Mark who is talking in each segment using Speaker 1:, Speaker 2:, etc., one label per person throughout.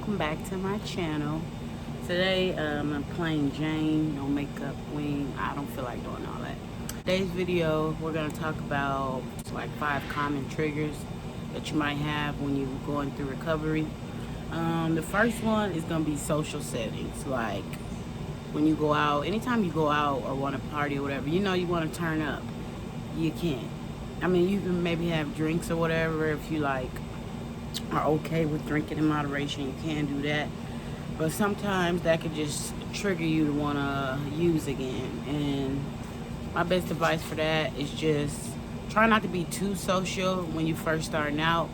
Speaker 1: welcome back to my channel. Today I'm plain Jane, no makeup, wing. I don't feel like doing all that. Today's video we're going to talk about like 5 common triggers that you might have when you're going through recovery. The first one is going to be social settings, like when you go out, anytime you go out or want to party or whatever, you know you want to turn up, you can't. I mean, you can maybe have drinks or whatever if you like are okay with drinking in moderation, you can do that. But sometimes that could just trigger you to want to use again. And my best advice for that is just try not to be too social when you first starting out.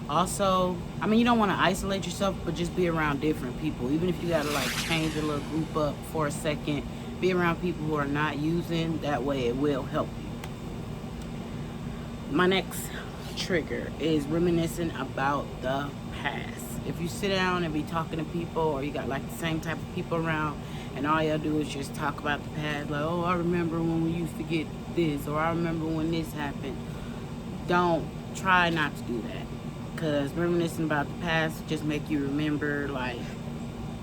Speaker 1: Also, I mean, you don't want to isolate yourself, but just be around different people. Even if you got to like change your little group up for a second, be around people who are not using. That way it will help you. My next trigger is reminiscing about the past. If you sit down and be talking to people, or you got like the same type of people around, and all y'all do is just talk about the past, like, oh, I remember when we used to get this, or I remember when this happened. Try not to do that, because reminiscing about the past just make you remember like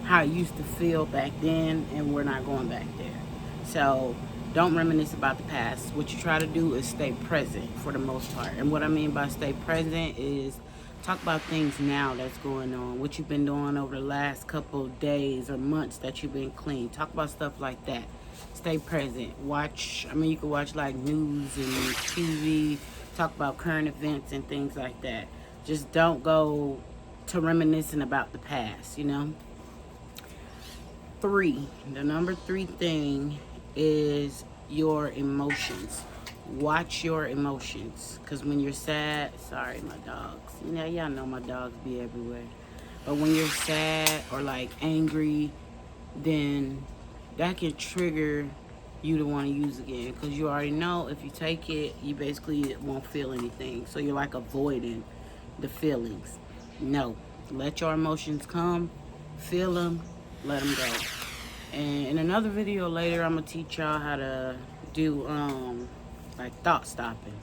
Speaker 1: how it used to feel back then, and we're not going back there. So don't reminisce about the past. What you try to do is stay present for the most part. And what I mean by stay present is talk about things now that's going on, what you've been doing over the last couple of days or months that you've been clean. Talk about stuff like that. Stay present. You can watch like news and TV, talk about current events and things like that. Just don't go to reminiscing about the past, you know? The number 3 thing is your emotions. Watch your emotions, because when you're sad, sorry my dogs, y'all know my dogs be everywhere, but when you're sad or like angry, then that can trigger you to want to use again, because you already know if you take it, you basically won't feel anything, so you're like avoiding the feelings. No, let your emotions come, feel them, let them go. And in another video later, I'm gonna teach y'all how to do like thought stopping,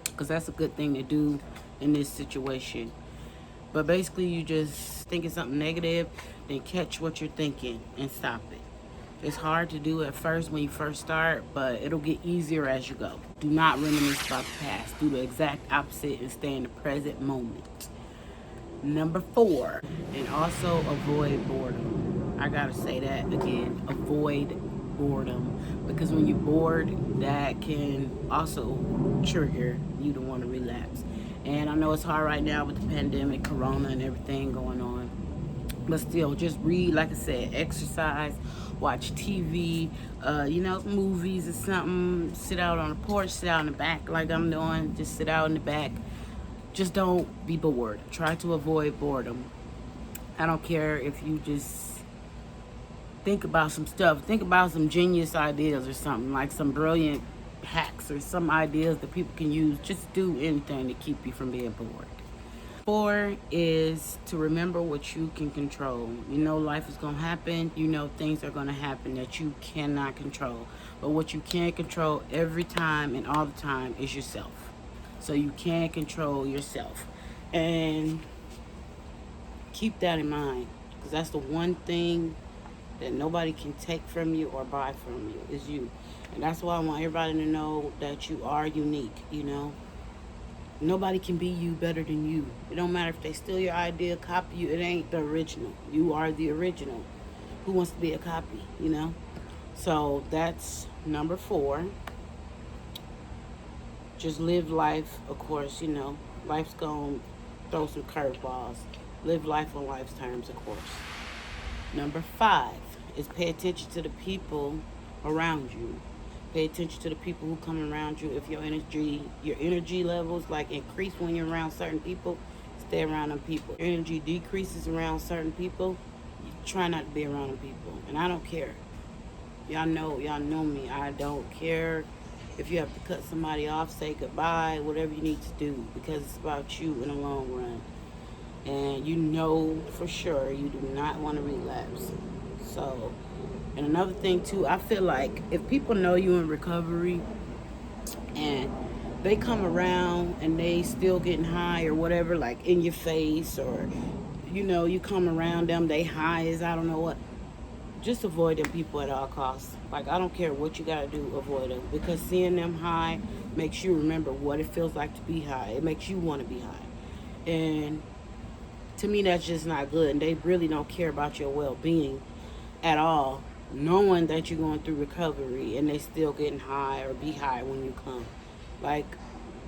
Speaker 1: because that's a good thing to do in this situation. But basically, you just thinking something negative, then catch what you're thinking and stop it. It's hard to do at first when you first start, but it'll get easier as you go. Do not reminisce about the past. Do the exact opposite and stay in the present moment. Number 4, and also avoid boredom. I gotta say that again, avoid boredom, because when you're bored, that can also trigger you to want to relapse. And I know it's hard right now with the pandemic, corona and everything going on, but still, just read, like I said, exercise, watch TV, movies or something, sit out on the porch, sit out in the back like I'm doing, just sit out in the back. Just don't be bored. Try to avoid boredom. I don't care if you just think about some stuff. Think about some genius ideas or something, like some brilliant hacks or some ideas that people can use. Just do anything to keep you from being bored. 4 is to remember what you can control. You know life is going to happen. You know things are going to happen that you cannot control. But what you can control every time and all the time is yourself. So you can control yourself. And keep that in mind, because that's the one thing that nobody can take from you or buy from you, is you. And that's why I want everybody to know that you are unique, Nobody can be you better than you. It don't matter if they steal your idea, copy you. It ain't the original. You are the original. Who wants to be a copy, So that's number 4. Just live life, of course, Life's gonna throw some curveballs. Live life on life's terms, of course. Number 5 is pay attention to the people around you. Pay attention to the people who come around you. If your energy levels like increase when you're around certain people, stay around them people. If your energy decreases around certain people, try not to be around them people. And I don't care. Y'all know me. I don't care if you have to cut somebody off, say goodbye, whatever you need to do, because it's about you in the long run. And you know for sure you do not want to relapse. So, and another thing too, I feel like if people know you in recovery and they come around and they still getting high or whatever, like in your face, or you know, you come around them, they high as I don't know what. Just avoid them people at all costs. Like, I don't care what you gotta do, avoid them. Because seeing them high makes you remember what it feels like to be high. It makes you want to be high. And to me, that's just not good. And they really don't care about your well-being at all, knowing that you're going through recovery and they still getting high or be high when you come. Like,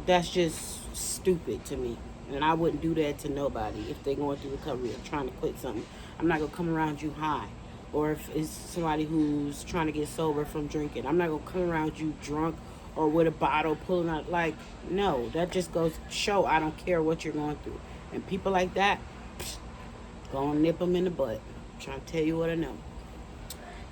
Speaker 1: that's just stupid to me. And I wouldn't do that to nobody if they're going through recovery or trying to quit something. I'm not going to come around you high. Or if it's somebody who's trying to get sober from drinking, I'm not going to come around you drunk or with a bottle pulling out. Like, no, that just goes to show I don't care what you're going through. And people like that, go and nip them in the butt. I'm trying to tell you what I know.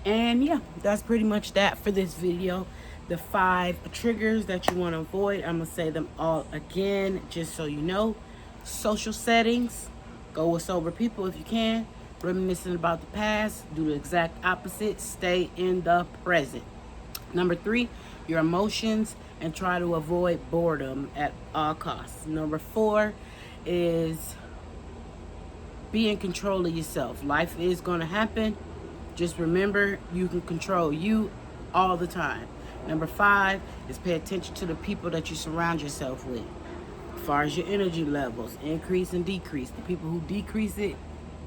Speaker 1: And yeah, that's pretty much that for this video. The 5 triggers that you want to avoid, I'm going to say them all again, just so you know. Social settings, go with sober people if you can. Reminiscing about the past, do the exact opposite, stay in the present. Number 3, your emotions, and try to avoid boredom at all costs. Number 4 is be in control of yourself. Life is going to happen. Just remember, you can control you all the time. Number 5 is pay attention to the people that you surround yourself with. As far as your energy levels, increase and decrease. The people who decrease it,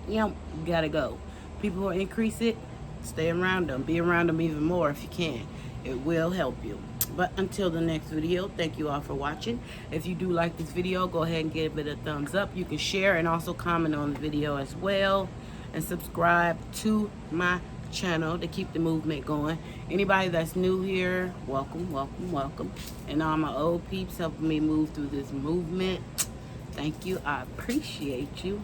Speaker 1: you gotta go. People who increase it, stay around them. Be around them even more if you can. It will help you. But until the next video, thank you all for watching. If you do like this video, go ahead and give it a thumbs up. You can share and also comment on the video as well. And subscribe to my channel to keep the movement going. Anybody that's new here, welcome, welcome, welcome. And all my old peeps helping me move through this movement, thank you. I appreciate you.